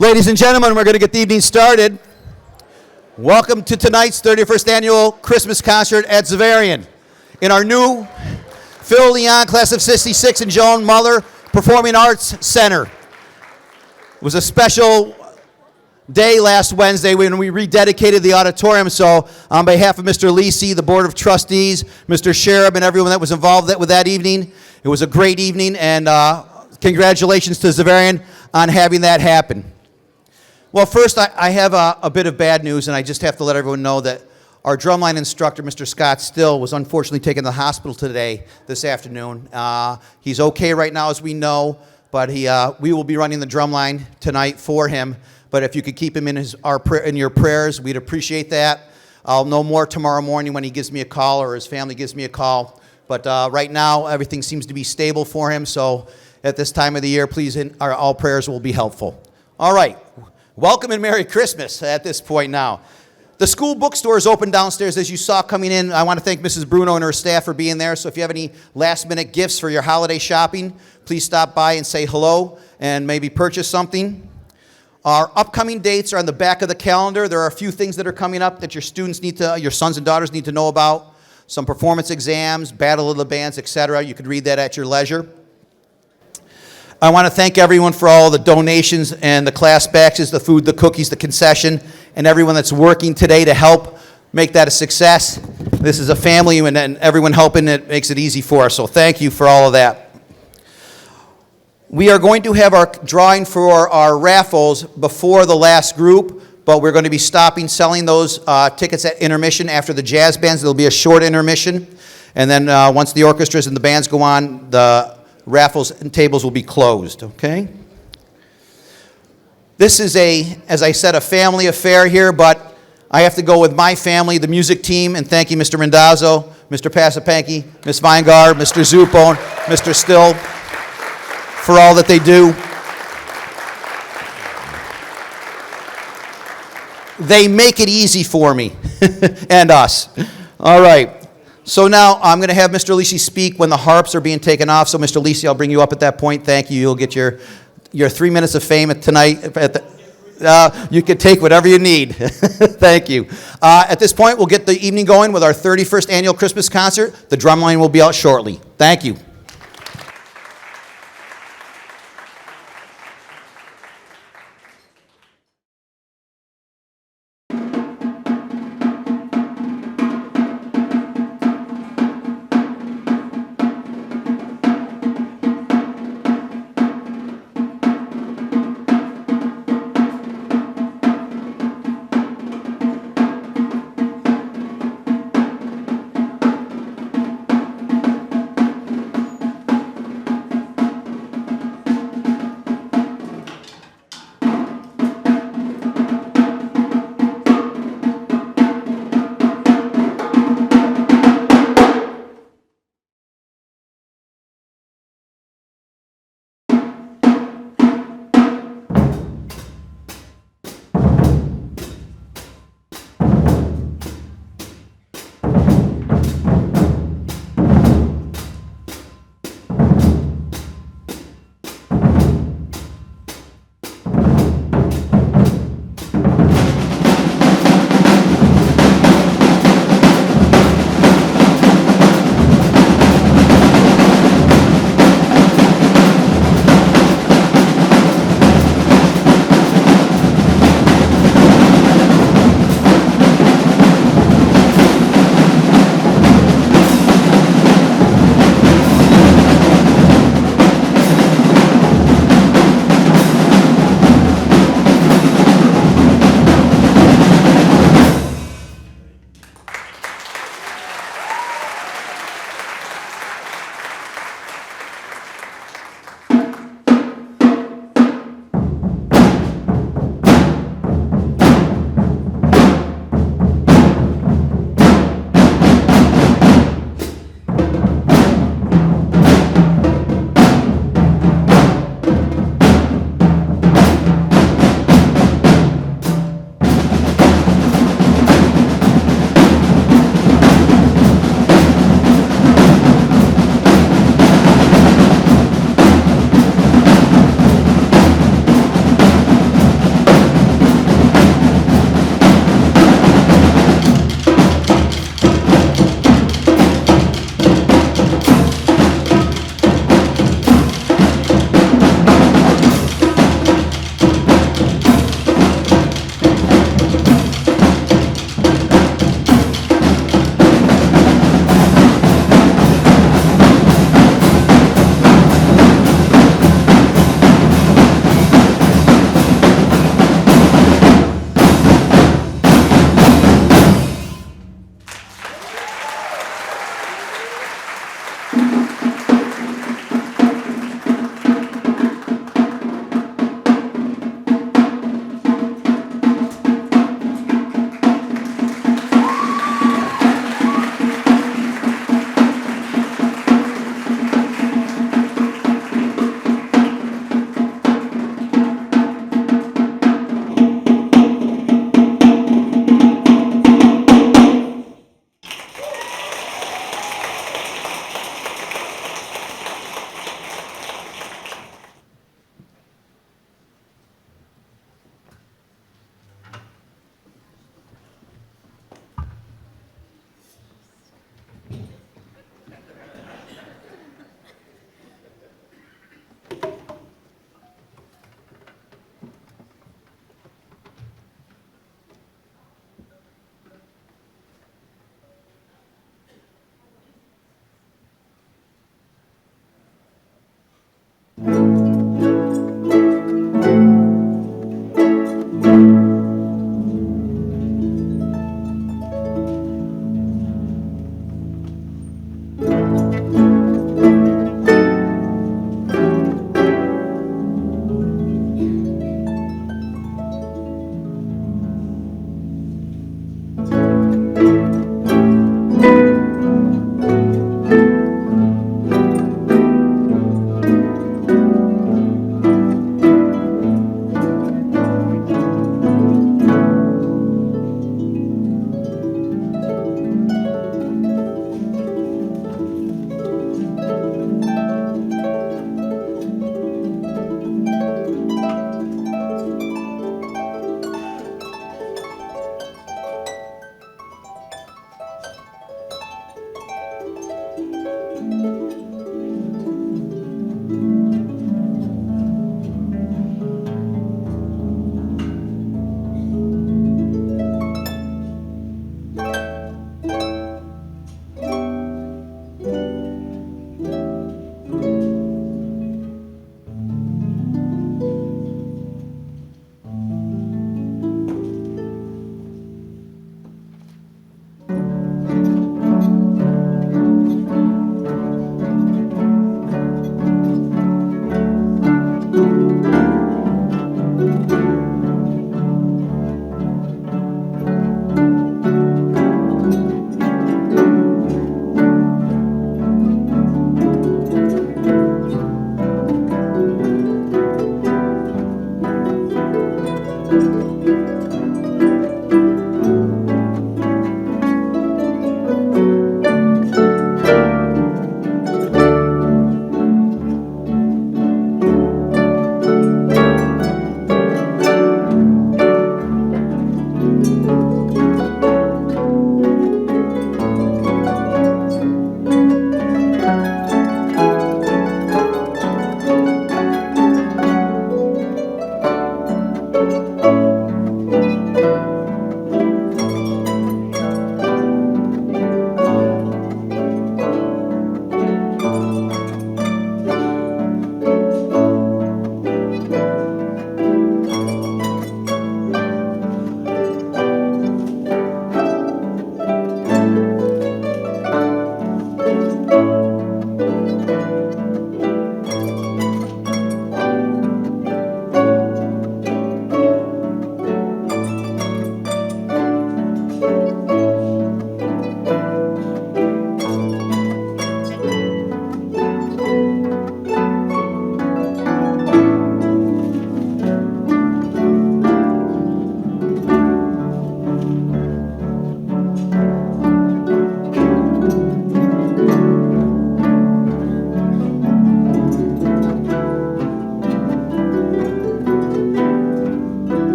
Ladies and gentlemen, we're going to get the evening started. Welcome to tonight's 31st annual Christmas concert at Xaverian. In our new Phil Leon Class of 66 and Joan Muller Performing Arts Center. It was a special day last Wednesday when we rededicated the auditorium, so on behalf of Mr. Lisi, the Board of Trustees, Mr. Sherab, and everyone that was involved with that evening, it was a great evening, and congratulations to Xaverian on having that happen. Well, first, I have a bit of bad news, and I just have to let everyone know that our drumline instructor, Mr. Scott Still, was unfortunately taken to the hospital this afternoon. He's okay right now, as we know, but we will be running the drumline tonight for him. But if you could keep him in your prayers, we'd appreciate that. I'll know more tomorrow morning when he gives me a call or his family gives me a call. But right now, everything seems to be stable for him, so at this time of the year, please, all prayers will be helpful. All right. Welcome and Merry Christmas at this point now. The school bookstore is open downstairs, as you saw coming in. I want to thank Mrs. Bruno and her staff for being there. So if you have any last-minute gifts for your holiday shopping, please stop by and say hello and maybe purchase something. Our upcoming dates are on the back of the calendar. There are a few things that are coming up that your sons and daughters need to know about. Some performance exams, Battle of the Bands, etc. You could read that at your leisure. I want to thank everyone for all the donations and the class batches, the food, the cookies, the concession, and everyone that's working today to help make that a success. This is a family, and everyone helping it makes it easy for us, so thank you for all of that. We are going to have our drawing for our raffles before the last group, but we're going to be stopping selling those tickets at intermission after the jazz bands. There'll be a short intermission, and then once the orchestras and the bands go on, the raffles and tables will be closed, okay? This is as I said, a family affair here, but I have to go with my family, the music team, and thank you, Mr. Randazzo, Mr. Pasapanki, Ms. Weingard, Mr. Zupo, Mr. Still, for all that they do. They make it easy for me and us. All right. So now I'm going to have Mr. Lisi speak when the harps are being taken off. So Mr. Lisi, I'll bring you up at that point. Thank you. You'll get your 3 minutes of fame tonight. You can take whatever you need. Thank you. At this point, we'll get the evening going with our 31st annual Christmas concert. The drumline will be out shortly. Thank you.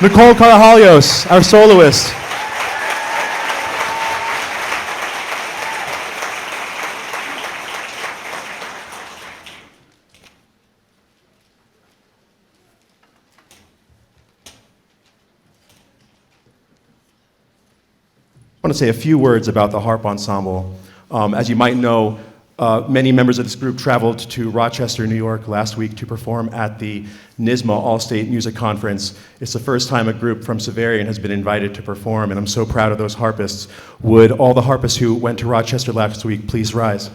Nicole Carajalios, our soloist. I want to say a few words about the Harp Ensemble. As you might know, many members of this group traveled to Rochester, New York last week to perform at the NYSSMA All-State Music Conference. It's the first time a group from Xaverian has been invited to perform, and I'm so proud of those harpists. Would all the harpists who went to Rochester last week please rise?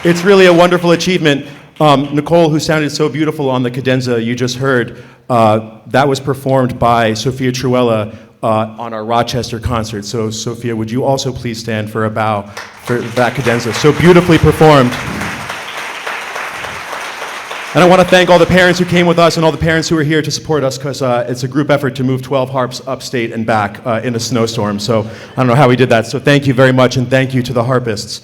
It's really a wonderful achievement. Nicole, who sounded so beautiful on the cadenza you just heard, that was performed by Sophia Truella on our Rochester concert. So, Sophia, would you also please stand for a bow for that cadenza? So beautifully performed. And I want to thank all the parents who came with us and all the parents who are here to support us, because it's a group effort to move 12 harps upstate and back in a snowstorm. So I don't know how we did that. So thank you very much, and thank you to the harpists.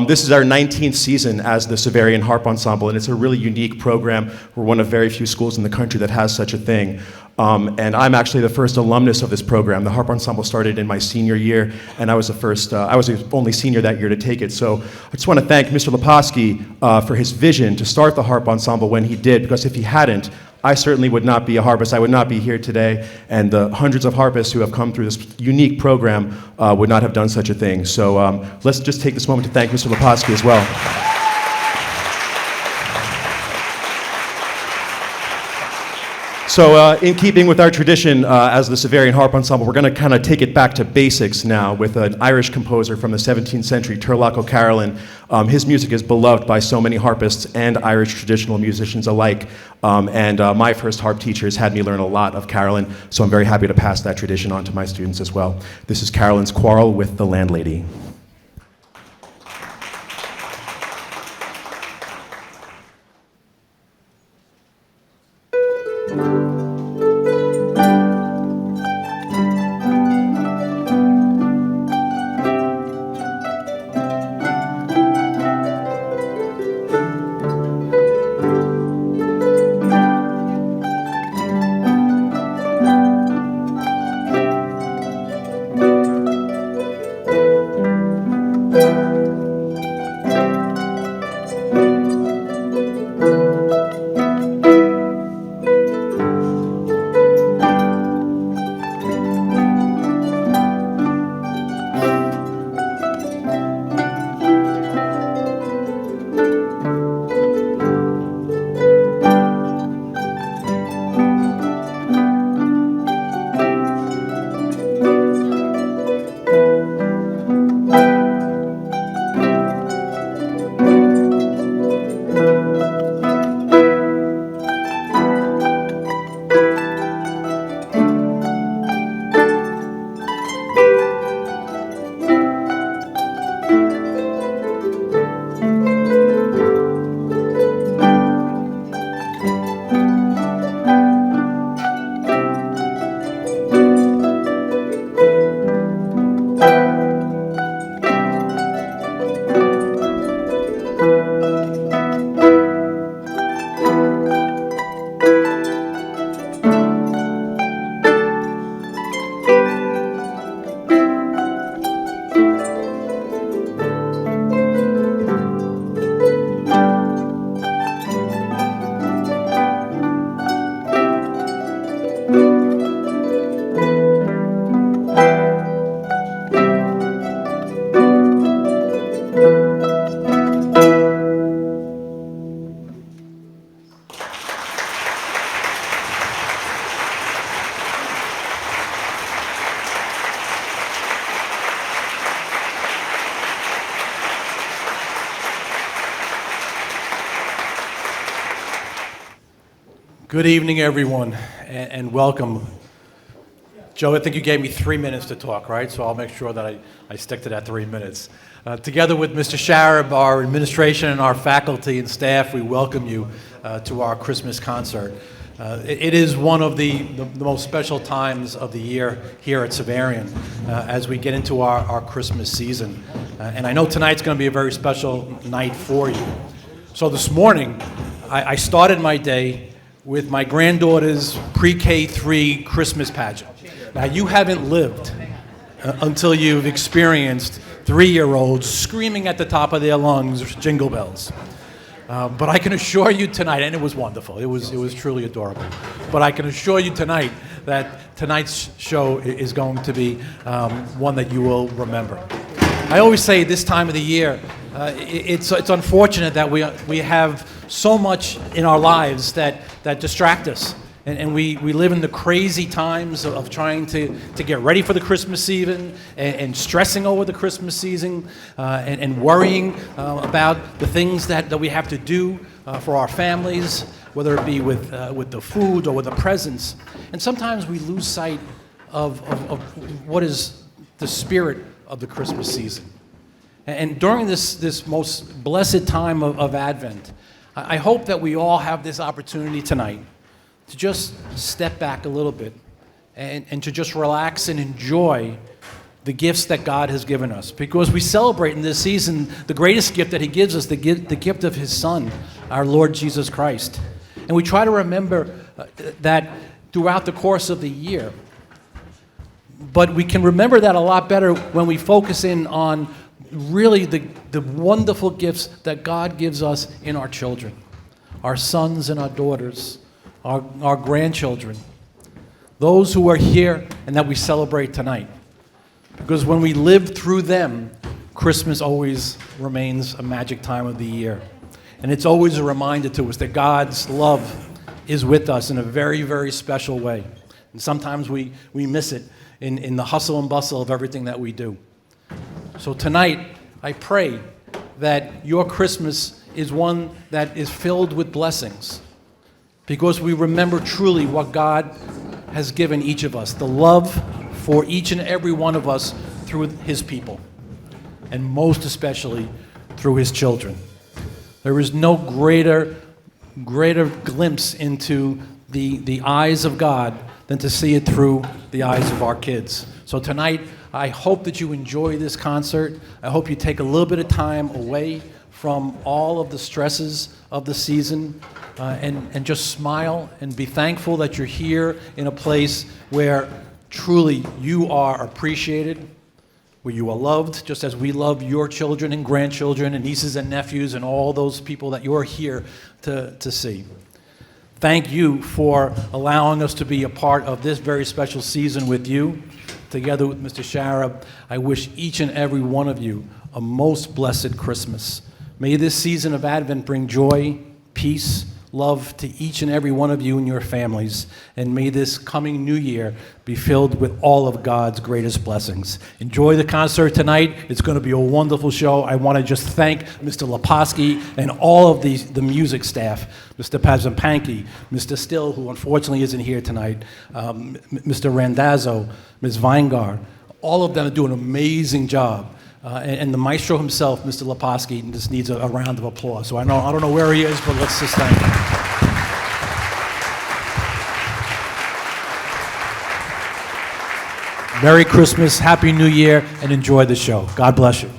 This is our 19th season as the Xaverian Harp Ensemble, and it's a really unique program. We're one of very few schools in the country that has such a thing. And I'm actually the first alumnus of this program. The Harp Ensemble started in my senior year, and I was the only senior that year to take it. So I just want to thank Mr. Leposki for his vision to start the Harp Ensemble when he did, because if he hadn't, I certainly would not be a harpist. I would not be here today, and the hundreds of harpists who have come through this unique program would not have done such a thing. So let's just take this moment to thank Mr. Leposki as well. So in keeping with our tradition as the Xaverian Harp Ensemble, we're going to kind of take it back to basics now with an Irish composer from the 17th century, Turlough O'Carolan. His music is beloved by so many harpists and Irish traditional musicians alike. And my first harp teachers had me learn a lot of Carolan, so I'm very happy to pass that tradition on to my students as well. This is Carolan's Quarrel with the Landlady. Good evening, everyone, and welcome. Joe, I think you gave me 3 minutes to talk, right? So I'll make sure that I stick to that 3 minutes. Together with Mr. Sharab, our administration, and our faculty and staff, we welcome you to our Christmas concert. It is one of the most special times of the year here at Xaverian as we get into our Christmas season. And I know tonight's going to be a very special night for you. So this morning, I started my day with my granddaughter's pre-K 3 Christmas pageant. Now, you haven't lived until you've experienced 3-year-olds screaming at the top of their lungs jingle bells. But I can assure you tonight, and it was wonderful, it was truly adorable, but I can assure you tonight that tonight's show is going to be one that you will remember. I always say this time of the year, it's unfortunate that we have so much in our lives that distract us. And we live in the crazy times of trying to get ready for the Christmas season and stressing over the Christmas season and worrying about the things that we have to do for our families, whether it be with the food or with the presents. And sometimes we lose sight of what is the spirit of the Christmas season. And during this most blessed time of Advent, I hope that we all have this opportunity tonight to just step back a little bit and to just relax and enjoy the gifts that God has given us. Because we celebrate in this season the greatest gift that He gives us, the gift of His Son, our Lord Jesus Christ. And we try to remember that throughout the course of the year. But we can remember that a lot better when we focus in on really the wonderful gifts that God gives us in our children, our sons and our daughters, our grandchildren, those who are here and that we celebrate tonight. Because when we live through them, Christmas always remains a magic time of the year. And it's always a reminder to us that God's love is with us in a very, very special way. And sometimes we miss it in the hustle and bustle of everything that we do. So tonight, I pray that your Christmas is one that is filled with blessings, because we remember truly what God has given each of us, the love for each and every one of us through His people, and most especially through His children. There is no greater glimpse into the eyes of God than to see it through the eyes of our kids. So tonight, I hope that you enjoy this concert. I hope you take a little bit of time away from all of the stresses of the season and just smile and be thankful that you're here in a place where truly you are appreciated, where you are loved, just as we love your children and grandchildren and nieces and nephews and all those people that you're here to see. Thank you for allowing us to be a part of this very special season with you. Together with Mr. Shara, I wish each and every one of you a most blessed Christmas. May this season of Advent bring joy, peace, love to each and every one of you and your families. And may this coming new year be filled with all of God's greatest blessings. Enjoy the concert tonight. It's going to be a wonderful show. I want to just thank Mr. Leposki and all of the music staff, Mr. Pazampanki, Mr. Still, who unfortunately isn't here tonight, Mr. Randazzo, Ms. Weingart. All of them are doing an amazing job. And the maestro himself, Mr. Leposki, just needs a round of applause. So I don't know where he is, but let's just thank him. Merry Christmas, Happy New Year, and enjoy the show. God bless you.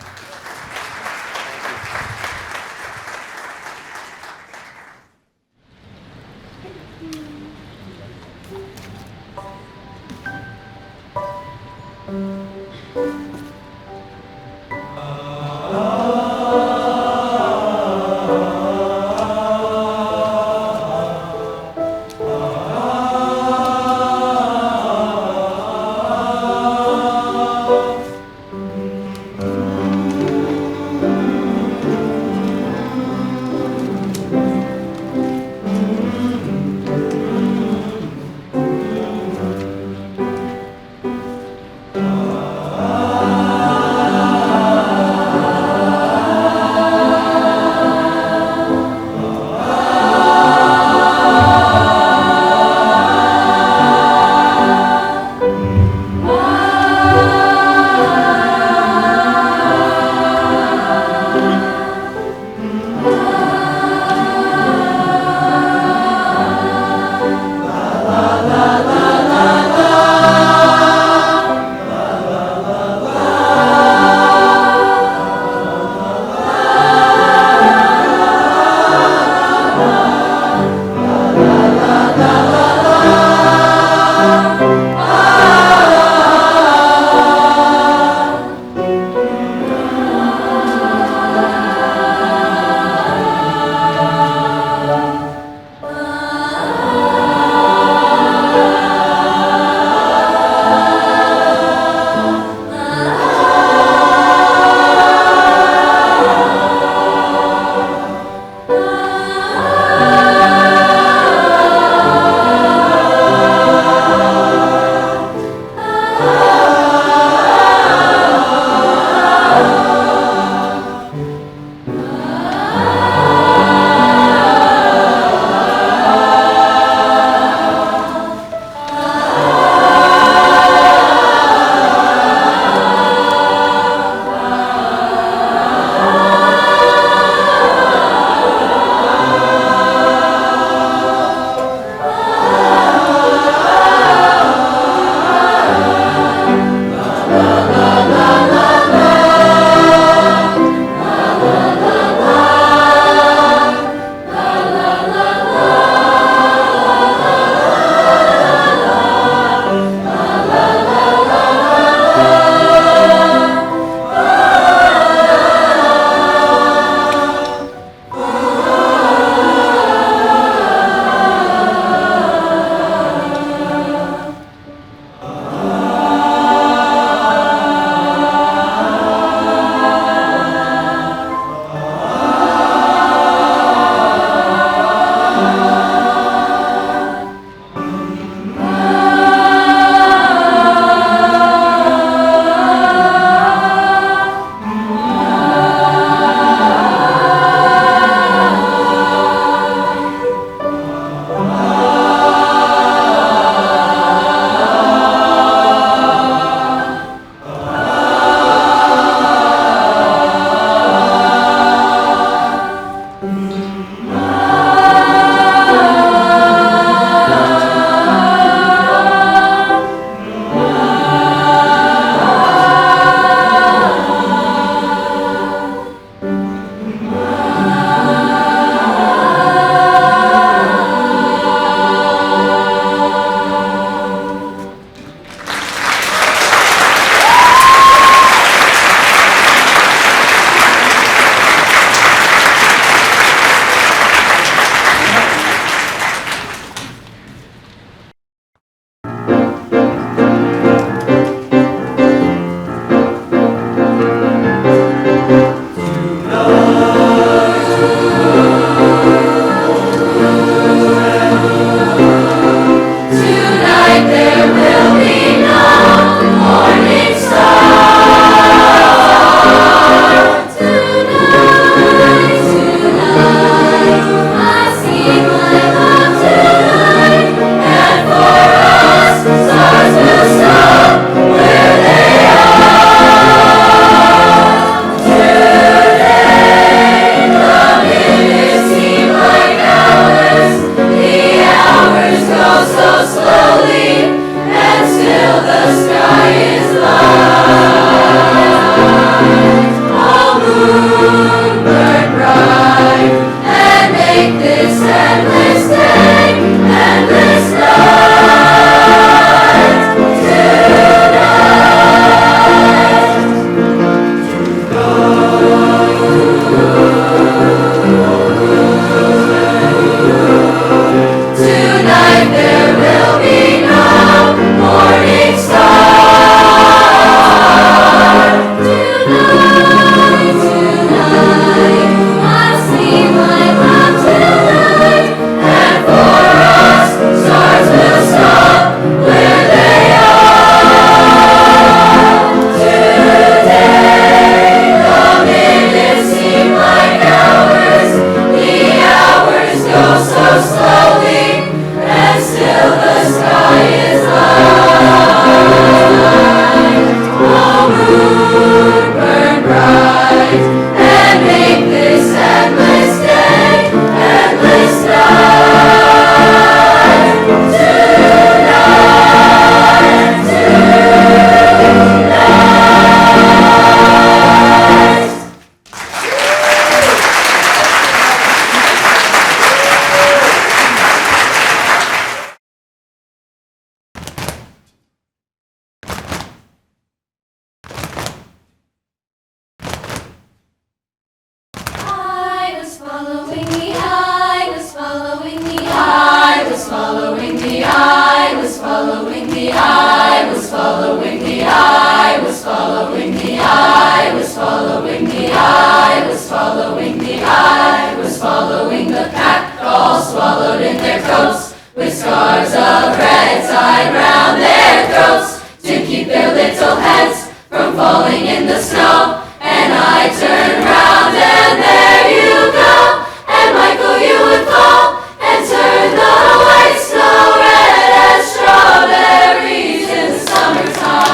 was following the eye, was following the eye, was following the eye, was following the eye, was following the eye, was following the eye, was following the pack, all swallowed in their coats, with scarves of red tied round their throats, to keep their little heads from falling in the snow. And I turned round and there you go, and Michael, you would fall and turn the white snow red as strawberries in the summertime.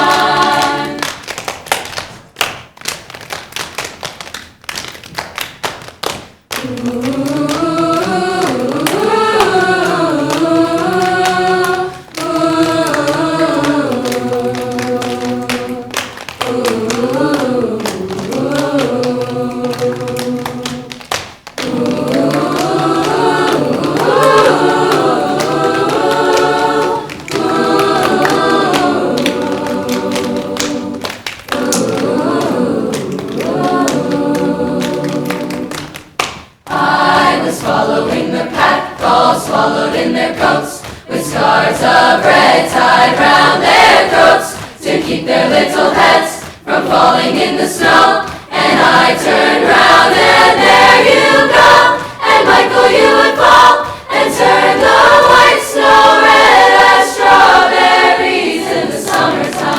Following the pack, all swallowed in their coats, with scarves of red tied round their throats, to keep their little heads from falling in the snow. And I turned round and there you go, and Michael, you would fall and turn the white snow red as strawberries in the summertime.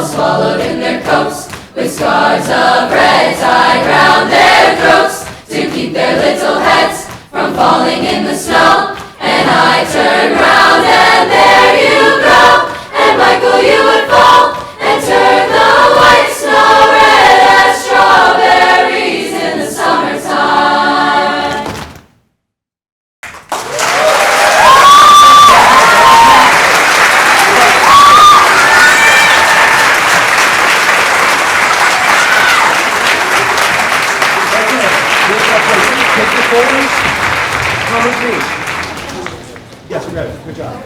Swallowed in their coats, with scarves of red tied round their throats, to keep their little heads from falling in the snow. And I turned round and there you go, and Michael, you would fall and turn the white snow red as strawberries in the summertime. Yes, we got it. Good job.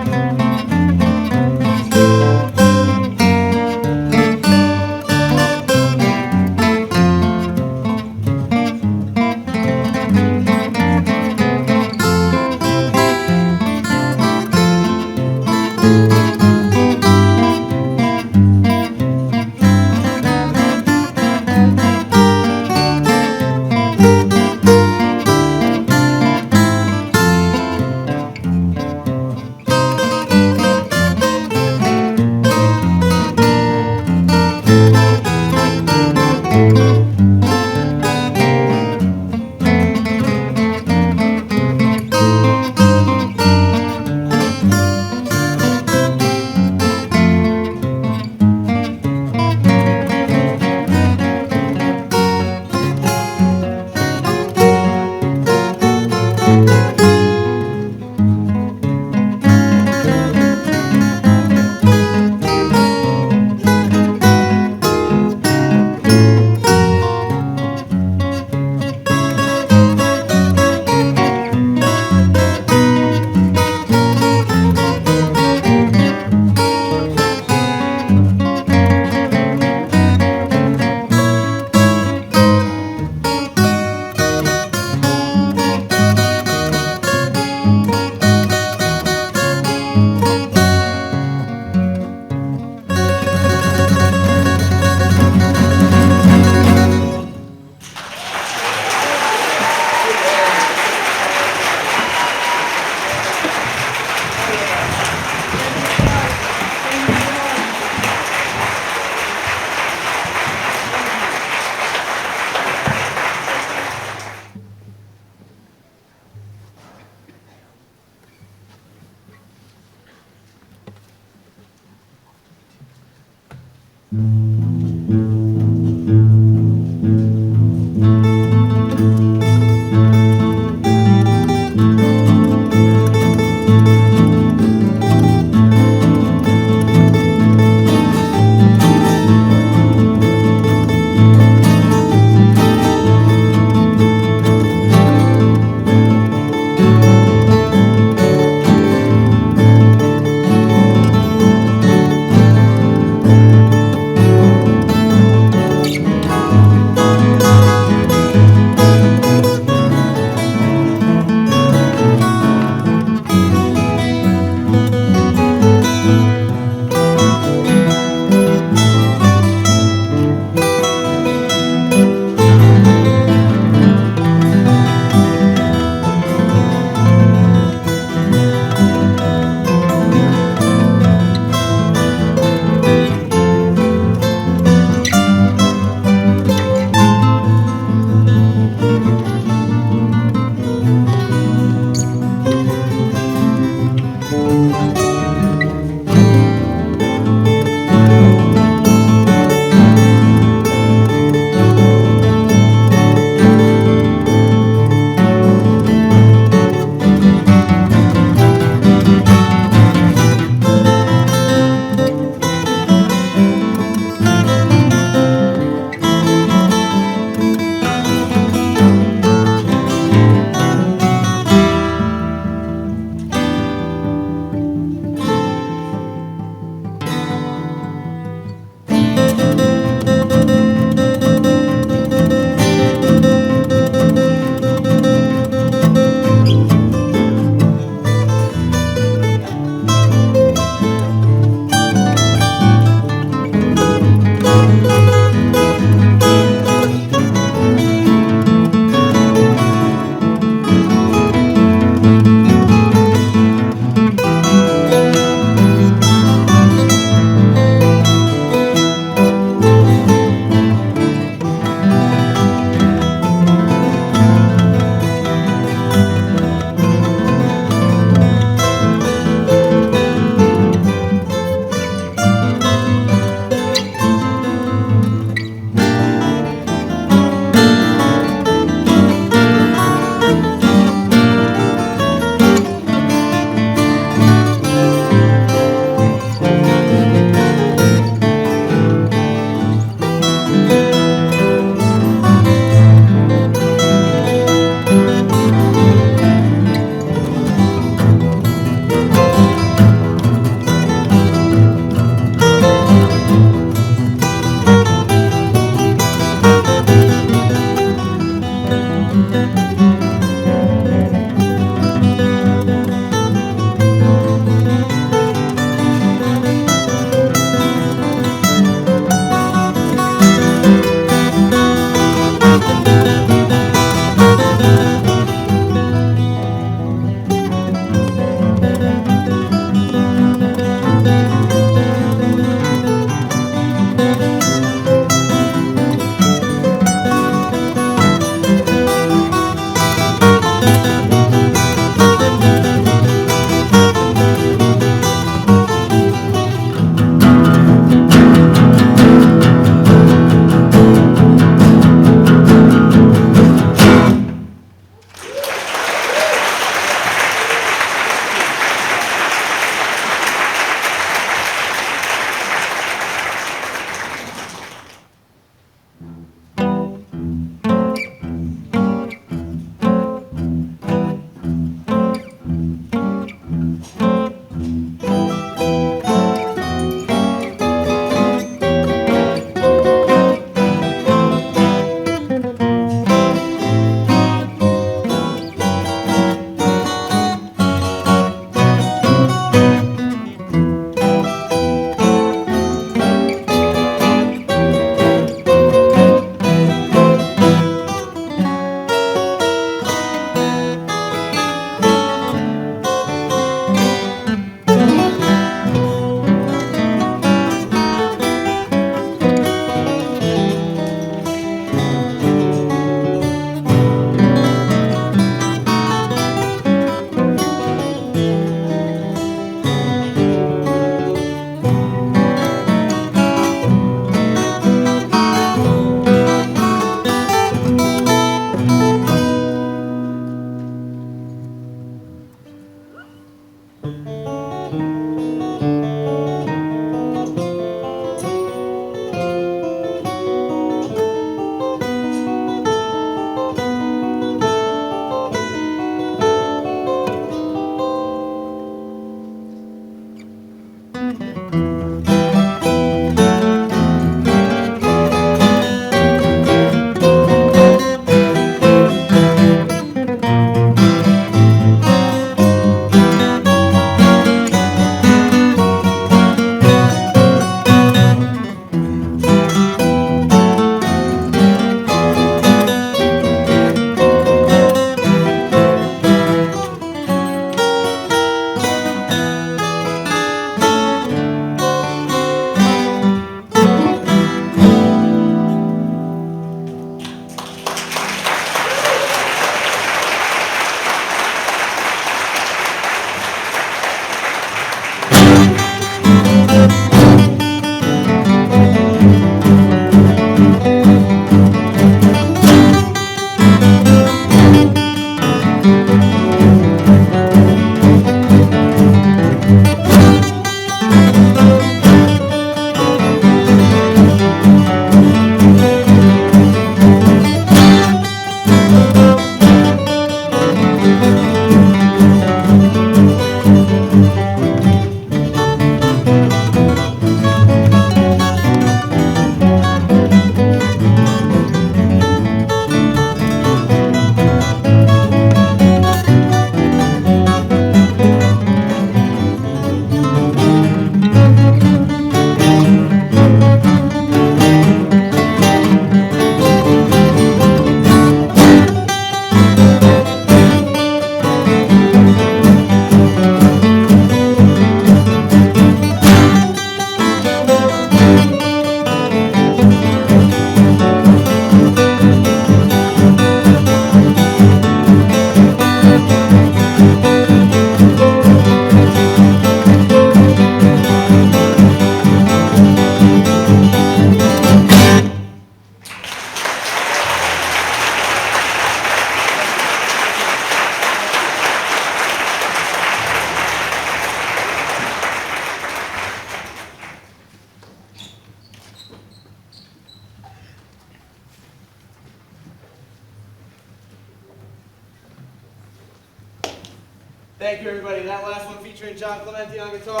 Thank you, everybody. That last one featuring John Clementi on guitar.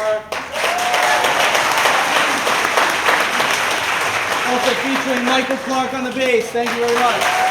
Also featuring Michael Clark on the bass. Thank you very much.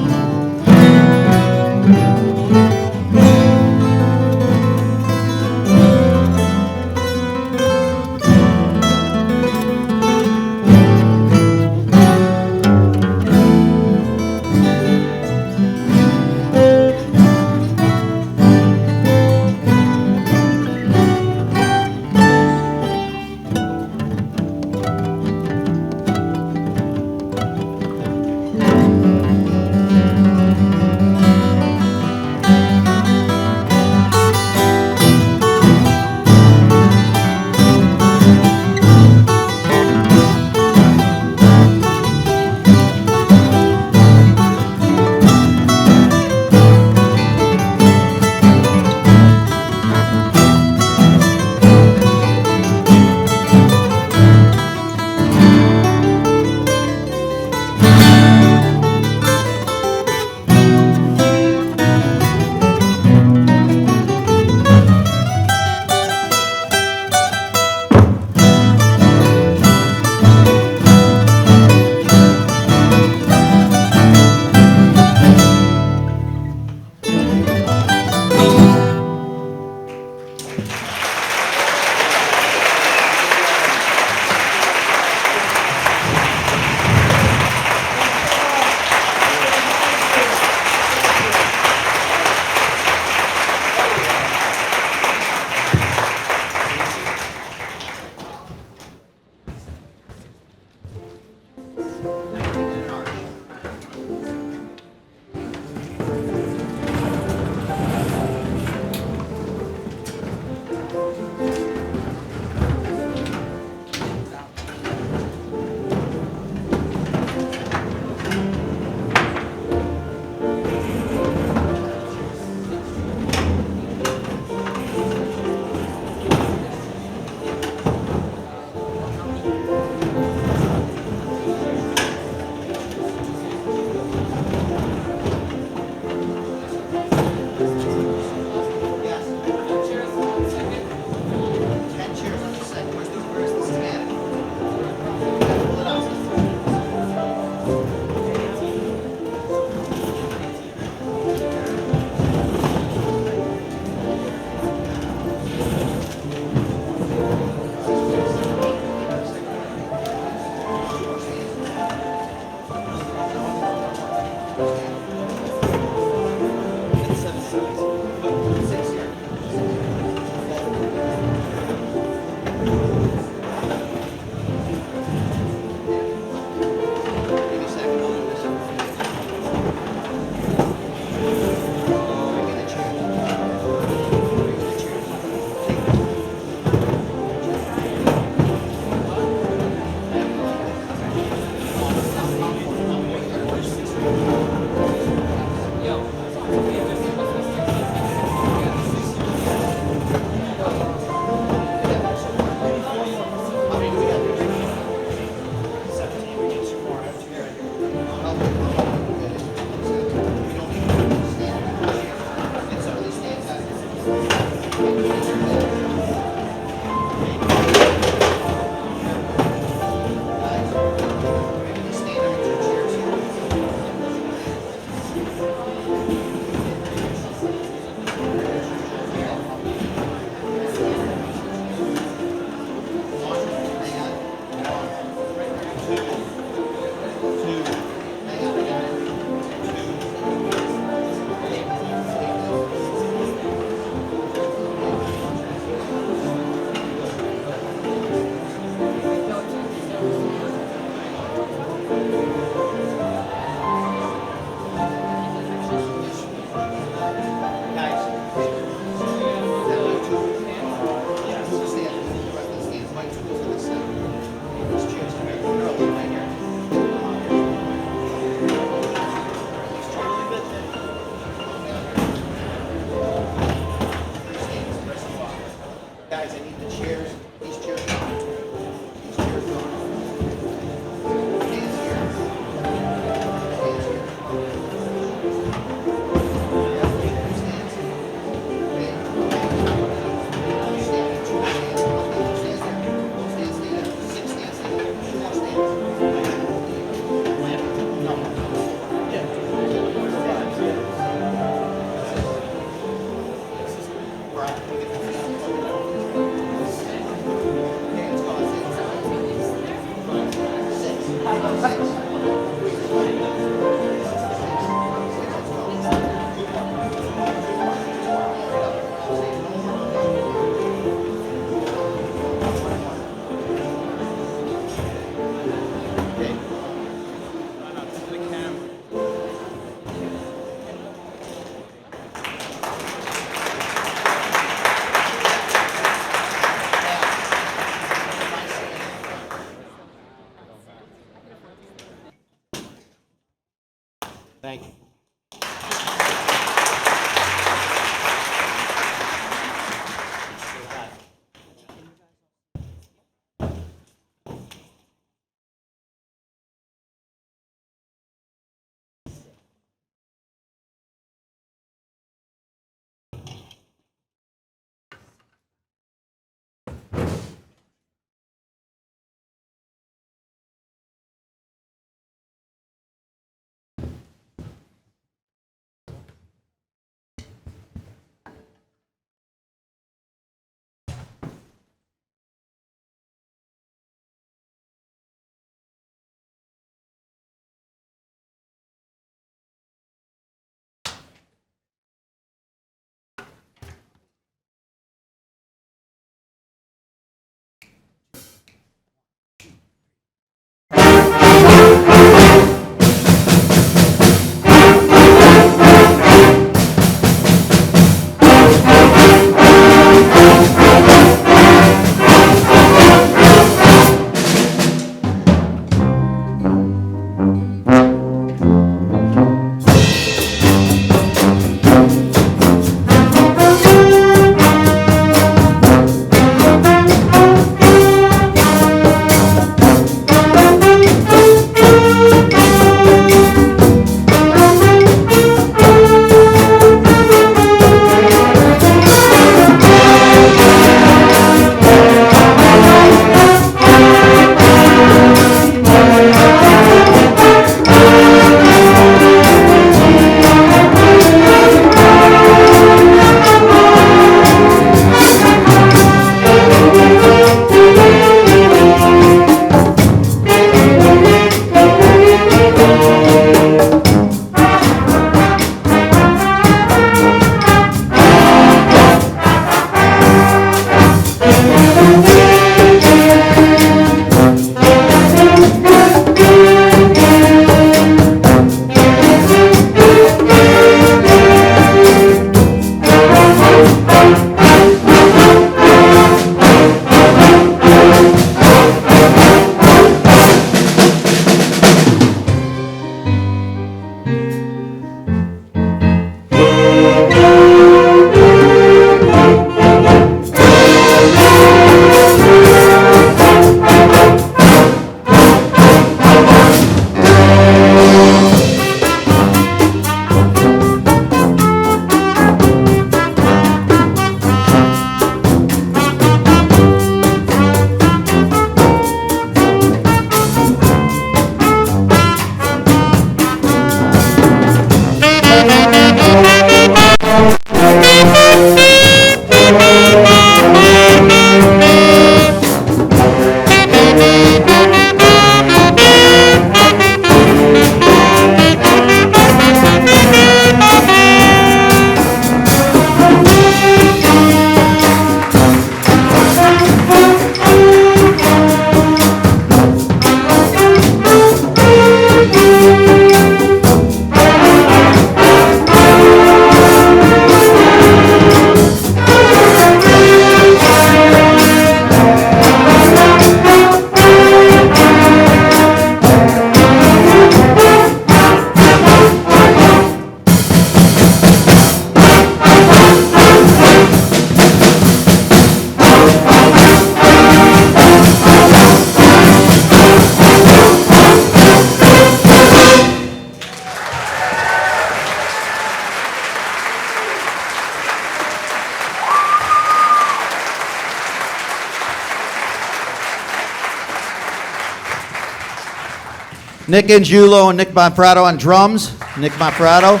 Nick Angiulo and Nick Bonfrato on drums. Nick Bonfrato.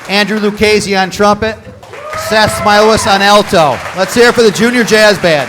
Andrew Lucchese on trumpet. Seth Smilowitz on alto. Let's hear it for the Junior Jazz Band.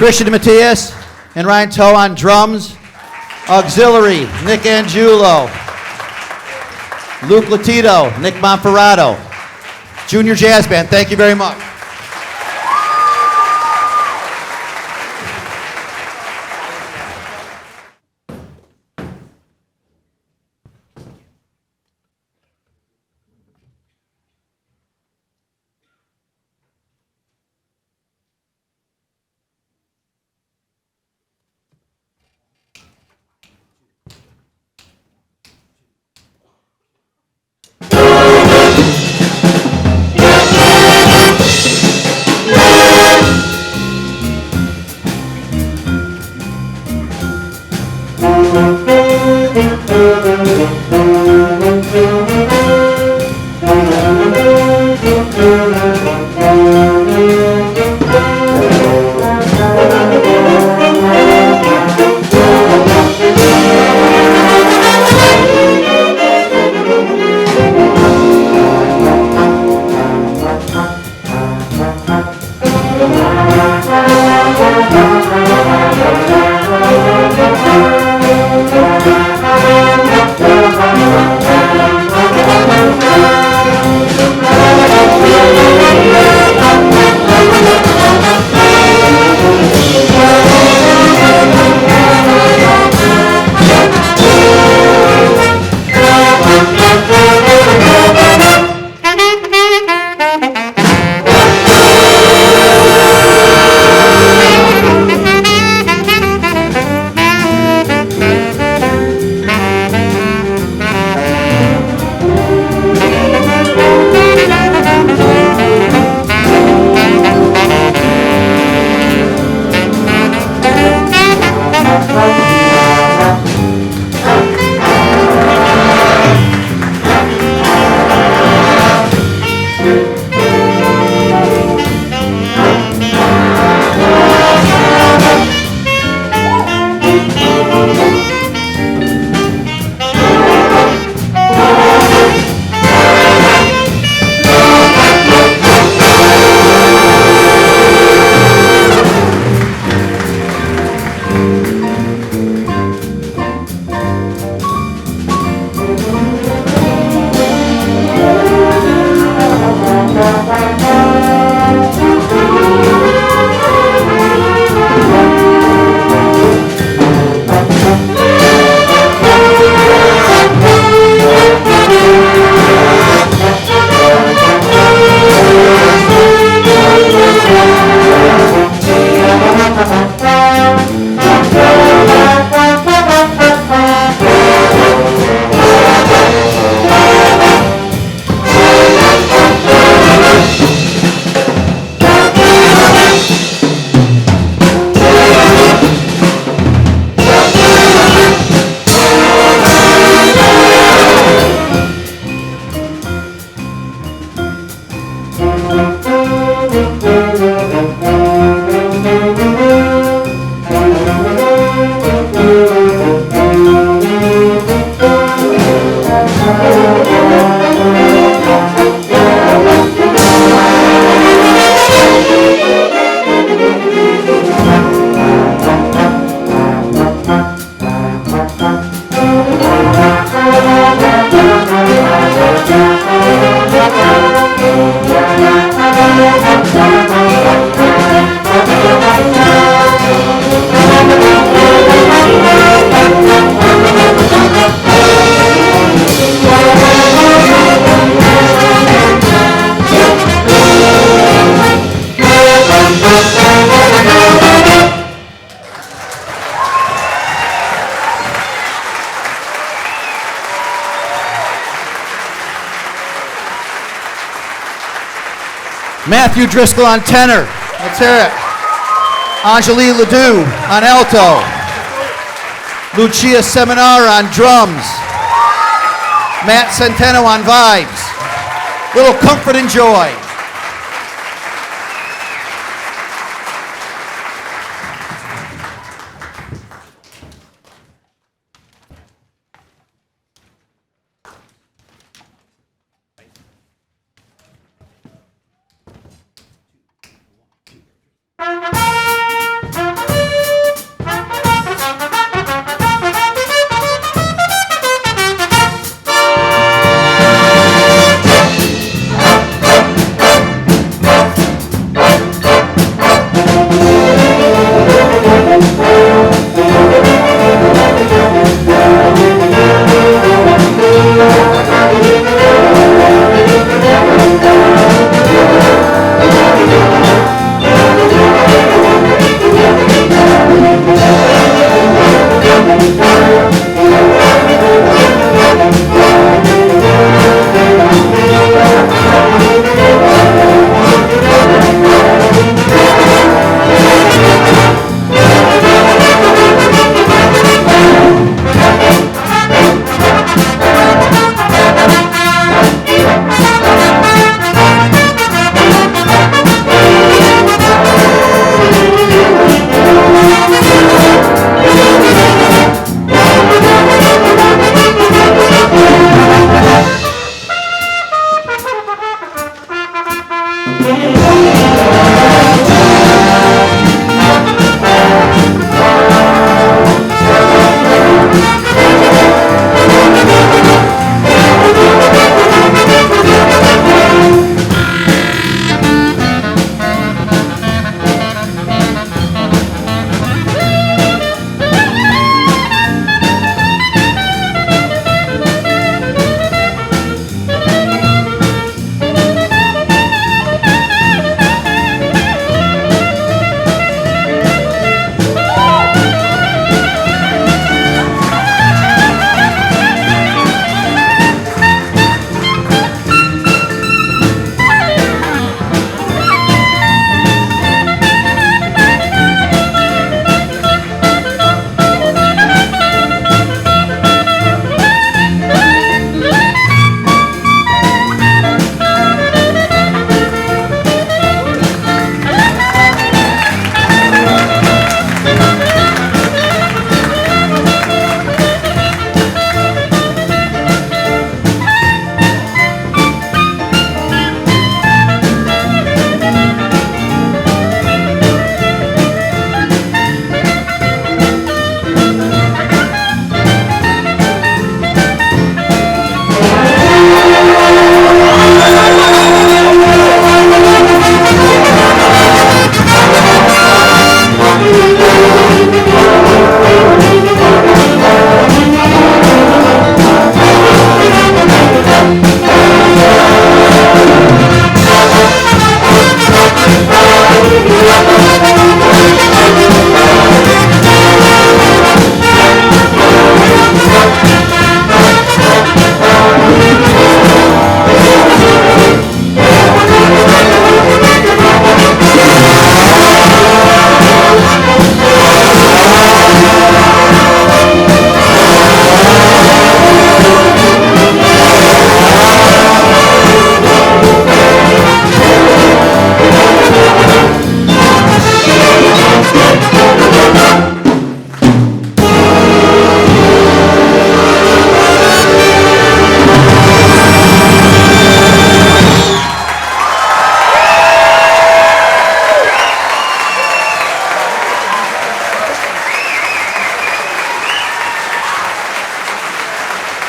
Christian Matthias and Ryan Toe on drums. Auxiliary, Nick Angiulo. Luke Latito, Nick Monferrato. Junior Jazz Band, thank you very much. Matthew Driscoll on tenor. Let's hear it. Anjali Ledoux on alto. Lucia Seminara on drums. Matt Centeno on vibes. Little comfort and joy.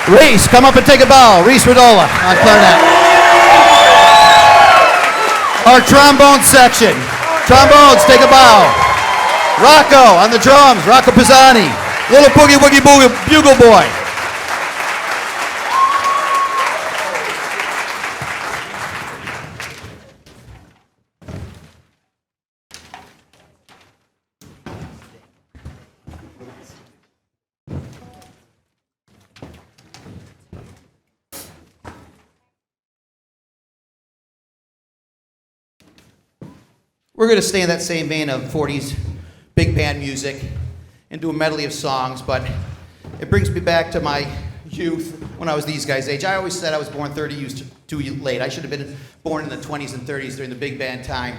Reese, come up and take a bow. Reese Radola on clarinet. Our trombone section. Trombones, take a bow. Rocco on the drums, Rocco Pisani. Little boogie woogie bugle boy. We're going to stay in that same vein of 40s big band music and do a medley of songs, but it brings me back to my youth when I was these guys' age. I always said I was born 30 years too late. I should have been born in the 20s and 30s during the big band time.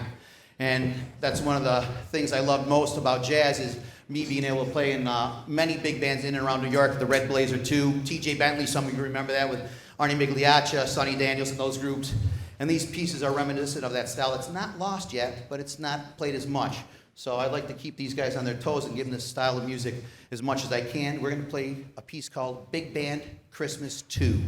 And that's one of the things I love most about jazz is me being able to play in many big bands in and around New York, the Red Blazer 2, T.J. Bentley, some of you remember that, with Arnie Migliaccia, Sonny Daniels, and those groups. And these pieces are reminiscent of that style. It's not lost yet, but it's not played as much. So I'd like to keep these guys on their toes and give them this style of music as much as I can. We're going to play a piece called Big Band Christmas 2.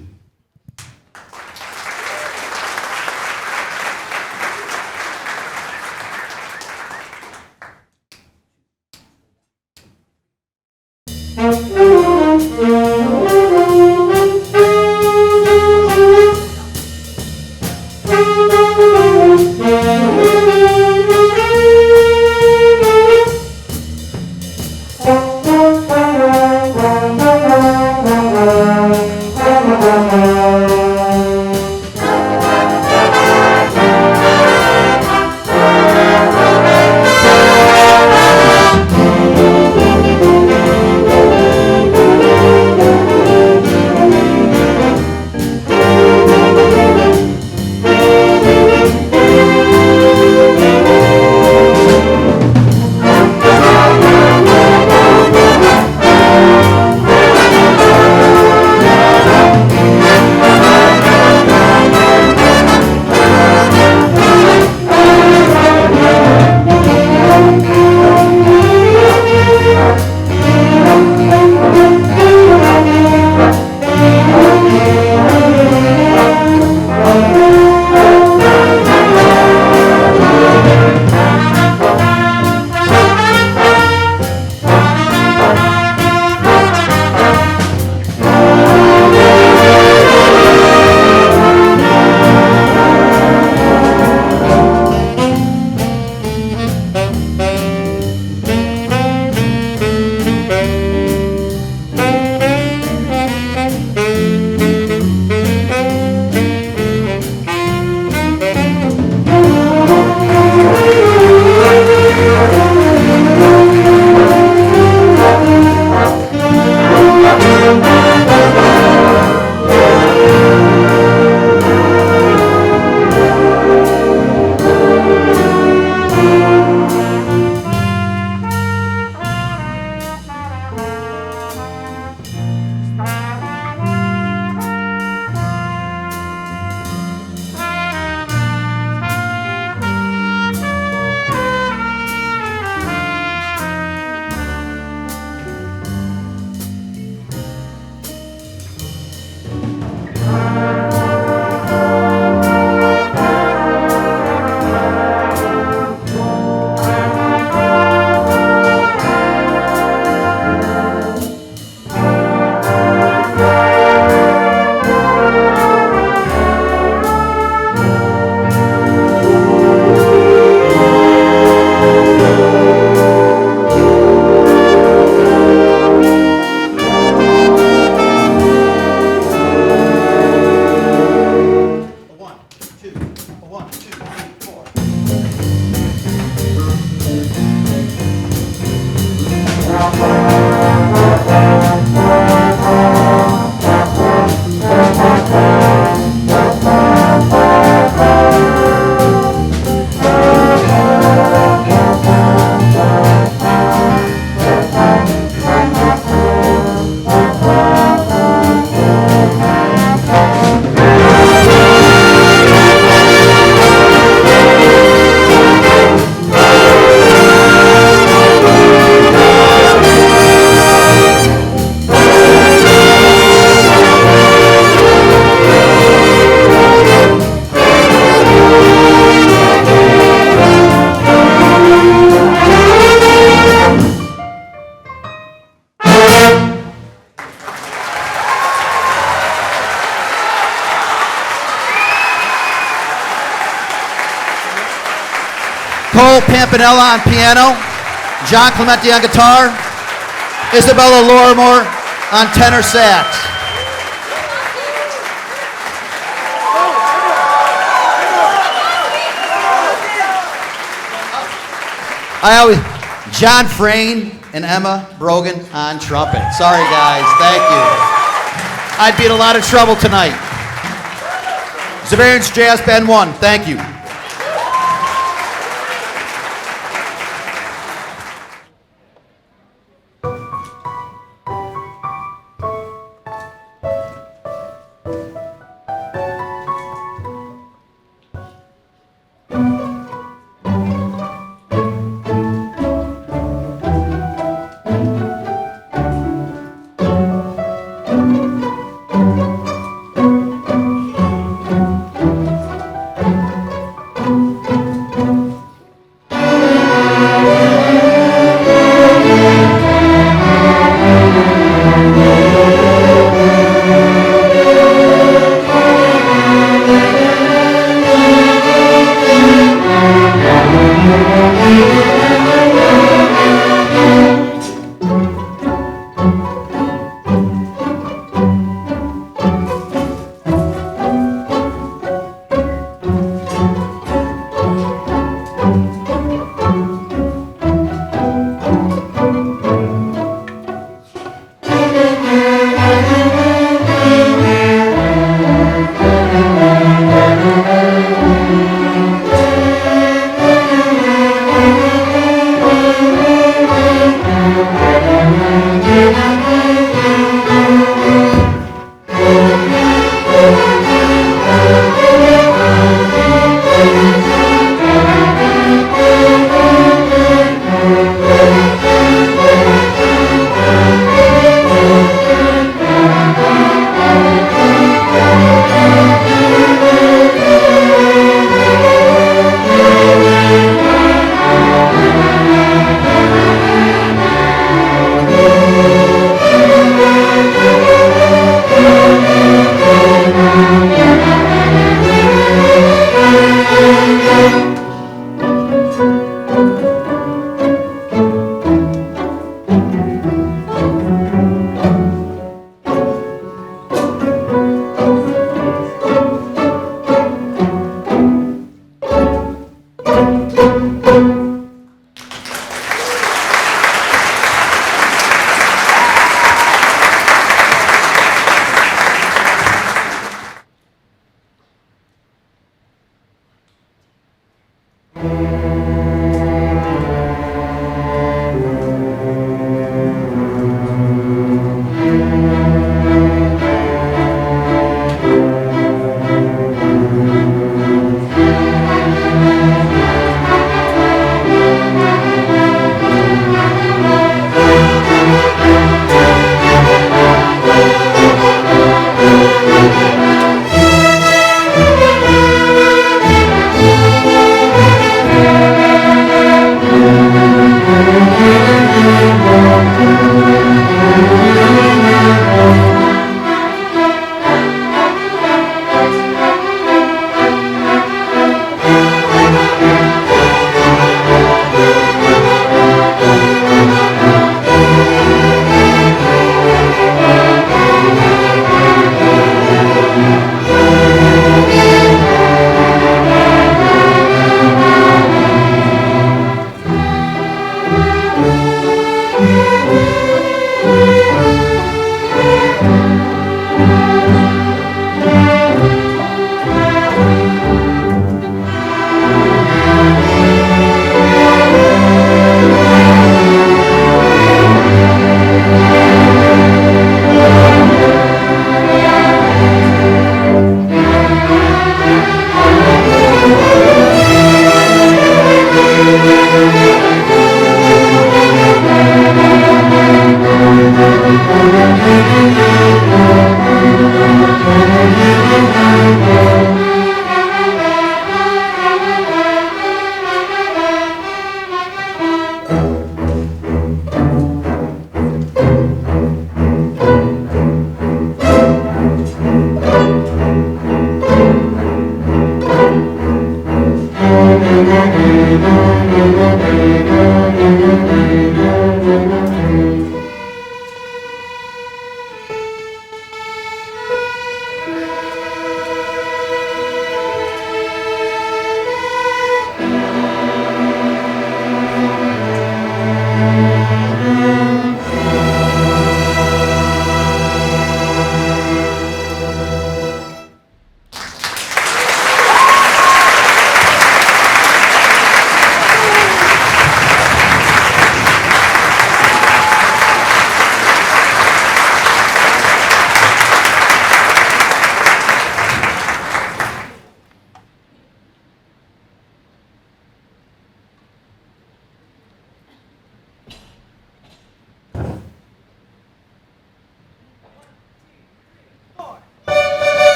Cole Pampanella on piano, John Clemente on guitar, Isabella Lorimore on tenor sax. John Frayne and Emma Brogan on trumpet. Sorry, guys. Thank you. I'd be in a lot of trouble tonight. Xaverian's Jazz Band 1. Thank you.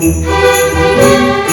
Thank you.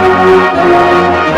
Thank you.